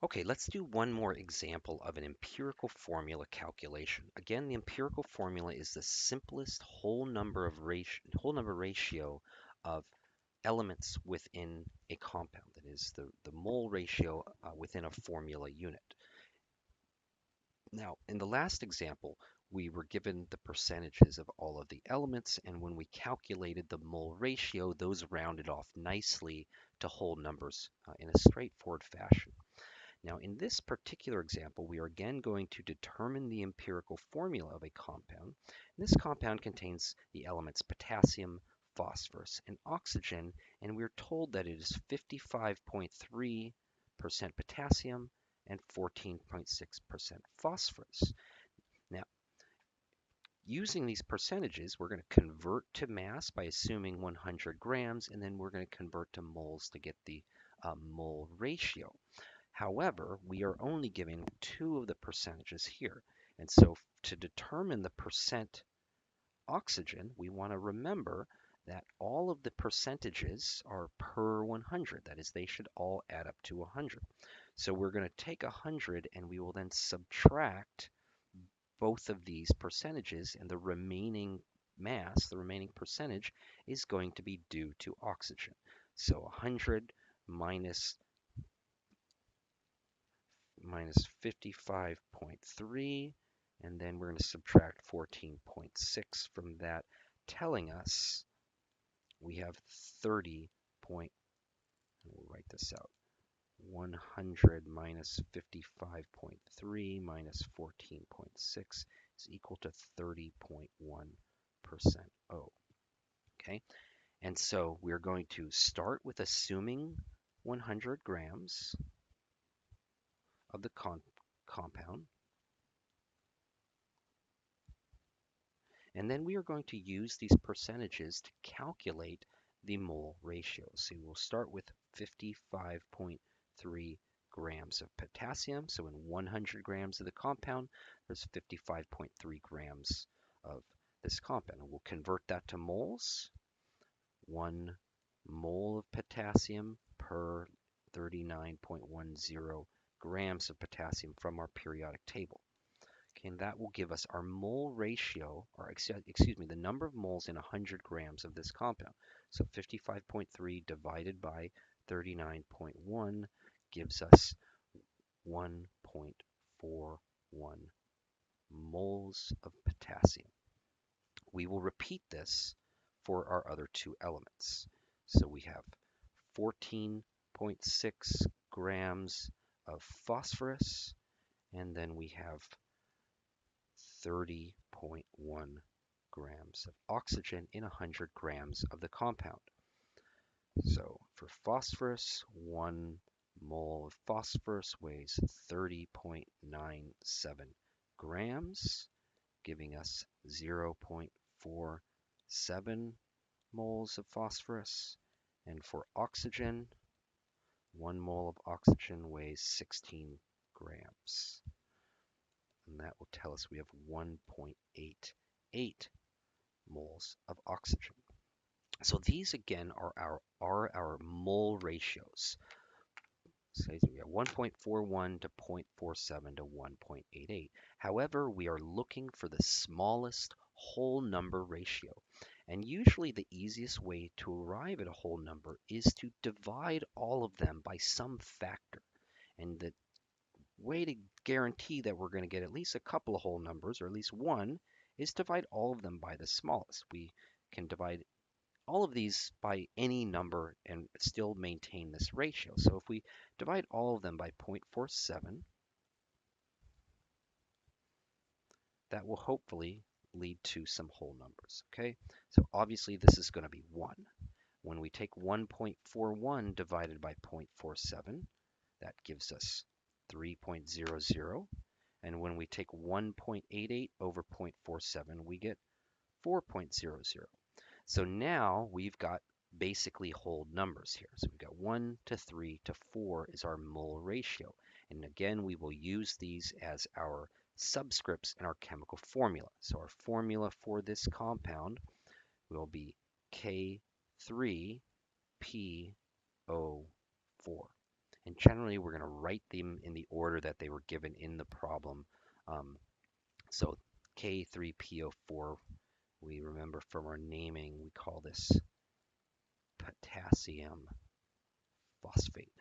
Okay, let's do one more example of an empirical formula calculation. Again, the empirical formula is the simplest whole number ratio of elements within a compound. That is the mole ratio within a formula unit. Now, in the last example, we were given the percentages of all of the elements, and when we calculated the mole ratio, those rounded off nicely to whole numbers in a straightforward fashion. Now, in this particular example, we are again going to determine the empirical formula of a compound. This compound contains the elements potassium, phosphorus, and oxygen, and we're told that it is 55.3% potassium and 14.6% phosphorus. Now, using these percentages, we're going to convert to mass by assuming 100 grams, and then we're going to convert to moles to get the mole ratio. However, we are only given two of the percentages here. And so to determine the percent oxygen, we want to remember that all of the percentages are per 100. That is, they should all add up to 100. So we're going to take 100 and we will then subtract both of these percentages, and the remaining mass, the remaining percentage, is going to be due to oxygen. So 100 minus 55.3, and then we're going to subtract 14.6 from that, telling us we have 30 point, we'll write this out, 100 minus 55.3 minus 14.6 is equal to 30.1% O. Okay, and so we're going to start with assuming 100 grams of the compound. And then we are going to use these percentages to calculate the mole ratio. So we'll start with 55.3 grams of potassium. So in 100 grams of the compound, there's 55.3 grams of this compound. And we'll convert that to moles. 1 mole of potassium per 39.10 grams of potassium from our periodic table. Okay, and that will give us our mole ratio, or excuse me, the number of moles in 100 grams of this compound. So 55.3 divided by 39.1 gives us 1.41 moles of potassium. We will repeat this for our other two elements. So we have 14.6 grams of phosphorus, and then we have 30.1 grams of oxygen in 100 grams of the compound. So for phosphorus, 1 mole of phosphorus weighs 30.97 grams, giving us 0.47 moles of phosphorus. And for oxygen, 1 mole of oxygen weighs 16 grams. And that will tell us we have 1.88 moles of oxygen. So these again are our mole ratios. So we have 1.41 to 0.47 to 1.88. However, we are looking for the smallest whole number ratio. And usually the easiest way to arrive at a whole number is to divide all of them by some factor. And the way to guarantee that we're going to get at least a couple of whole numbers, or at least one, is divide all of them by the smallest. We can divide all of these by any number and still maintain this ratio. So if we divide all of them by 0.47, that will hopefully lead to some whole numbers, okay? So obviously this is going to be 1. When we take 1.41 divided by 0.47, that gives us 3.00. And when we take 1.88 over 0.47, we get 4.00. So now we've got basically whole numbers here. So we've got 1 to 3 to 4 is our mole ratio. And again, we will use these as our subscripts in our chemical formula. So our formula for this compound will be K3PO4. And generally, we're going to write them in the order that they were given in the problem. Um, so K3PO4, we remember from our naming, we call this potassium phosphate.